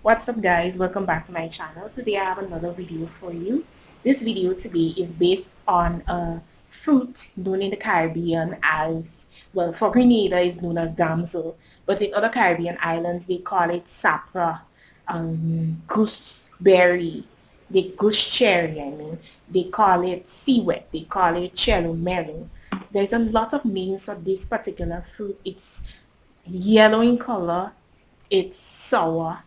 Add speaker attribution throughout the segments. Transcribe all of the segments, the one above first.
Speaker 1: What's up guys, welcome back to my channel. Today I have another video for you. This video today is based on a fruit known in the Caribbean as, well, for Grenada is known as damsel, but in other Caribbean islands they call it sapra, gooseberry, the goose cherry they call it Siwet, they call it cello melon. There's a lot of names of this particular fruit. It's yellow in color, it's sour.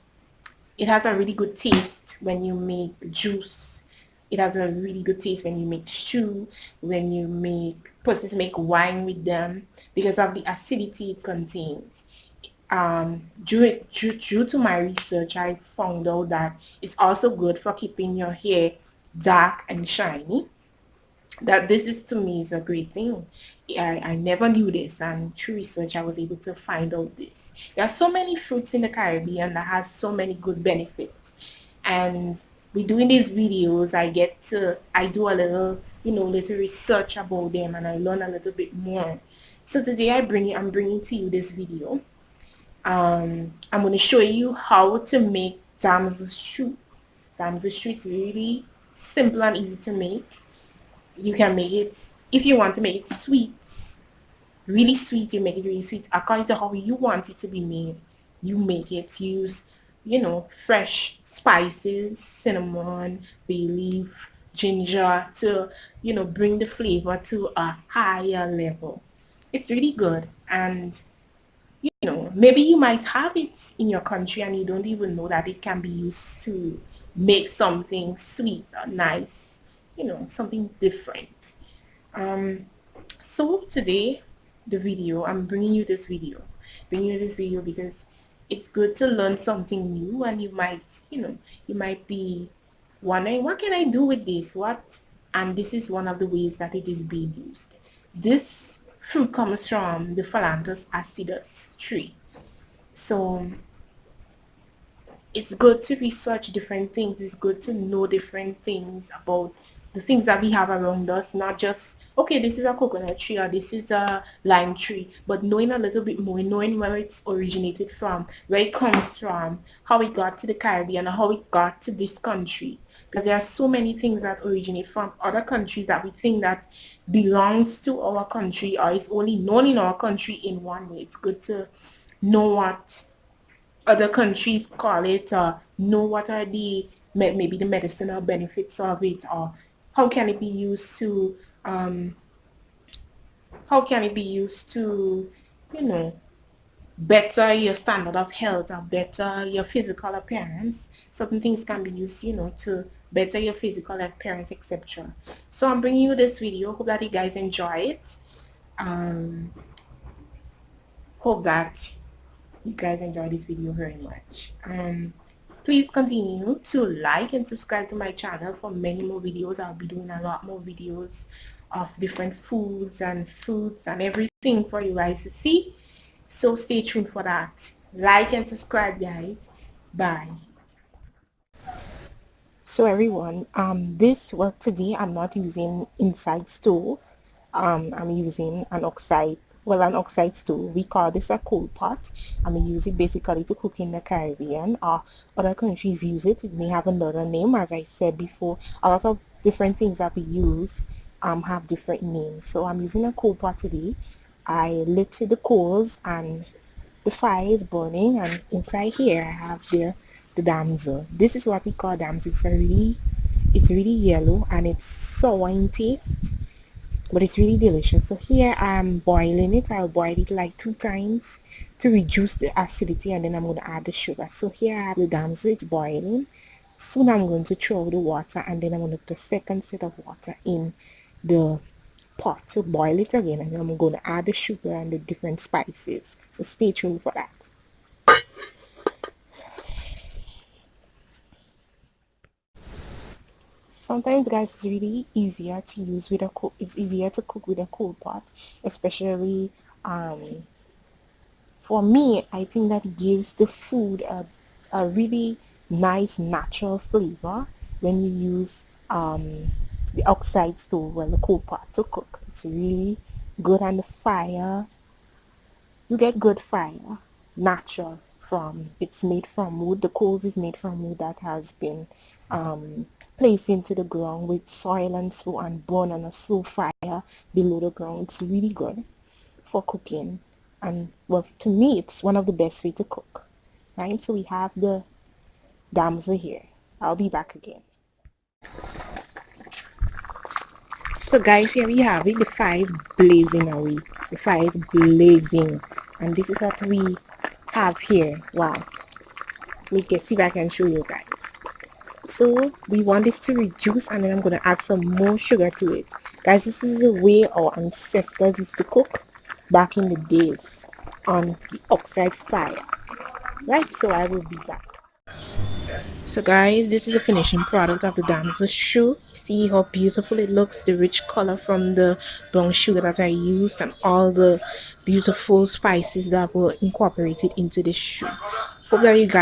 Speaker 1: It has a really good taste when you make juice. It has a really good taste when you make stew, when you make, persons make wine with them because of the acidity it contains. Due to my research, I found out that it's also good for keeping your hair dark and shiny. That this is, to me, is a great thing. I never knew this, and through research I was able to find out this. There are so many fruits in the Caribbean that has so many good benefits, and we doing these videos I do a little, little research about them, and I learn a little bit more. So today I'm bringing to you this video. I'm going to show you how to make damsel stew. Damsel stew is really simple and easy to make. You can make it, if you want to make it sweet, really sweet, you make it really sweet. According to how you want it to be made, you make it. Use, fresh spices, cinnamon, bay leaf, ginger to, bring the flavor to a higher level. It's really good. And, maybe you might have it in your country and you don't even know that it can be used to make something sweet or nice, something different. So today, I'm bringing you this video. Because it's good to learn something new, and you might be wondering, what can I do with this? And this is one of the ways that it is being used. This fruit comes from the Phalanthus acidus tree. So it's good to research different things. It's good to know different things about the things that we have around us, not just, okay, this is a coconut tree or this is a lime tree, but knowing a little bit more, knowing where it's originated from, where it comes from, how it got to the Caribbean, or how it got to this country. Because there are so many things that originate from other countries that we think that belongs to our country or is only known in our country in one way. It's good to know what other countries call it, or know what are maybe the medicinal benefits of it, or how can it be used to better your standard of health or better your physical appearance. Certain things can be used, to better your physical appearance, etc. So I'm bringing you this video. Hope that you guys enjoy it. Hope that you guys enjoy this video very much. Please continue to like and subscribe to my channel for many more videos. I'll be doing a lot more videos of different foods and fruits and everything for you guys to see. So stay tuned for that. Like and subscribe, guys. Bye. So everyone, today I'm not using inside stove. I'm using an oxide stove. We call this a coal pot. And we use it basically to cook in the Caribbean, or other countries use it. It may have another name. As I said before, a lot of different things that we use have different names. So I'm using a coal pot today. I lit the coals and the fire is burning, and inside here I have the damsel. This is what we call damsel. It's really yellow and it's sour in taste, but it's really delicious. So here I'm boiling it. I'll boil it like 2 times to reduce the acidity, and then I'm going to add the sugar. So here I have the damsel. It's boiling. Soon I'm going to throw the water, and then I'm going to put a second set of water in the pot to boil it again, and then I'm going to add the sugar and the different spices. So stay tuned for that. Sometimes, guys, it's really easier to use with it's easier to cook with a coal pot, especially for me. I think that it gives the food a really nice natural flavor when you use the outside stove, well, the coal pot to cook. It's really good, and the fire, you get good fire, natural from, it's made from wood. The coals is made from wood that has been placed into the ground with soil and so on, burn on a slow fire below the ground. It's really good for cooking, and well, to me it's one of the best way to cook, right? So we have the damsel here. I'll be back again. So guys, here we have it. The fire is blazing away. The fire is blazing, and this is what we have here. Wow, let me see if I can show you guys. So we want this to reduce, and then I'm going to add some more sugar to it. Guys, this is the way our ancestors used to cook back in the days on the oxide fire, right? So I will be back. So guys, this is a finishing product of the damsel shoe. See how beautiful it looks, the rich color from the brown sugar that I used and all the beautiful spices that were incorporated into this shoe. Hope that you guys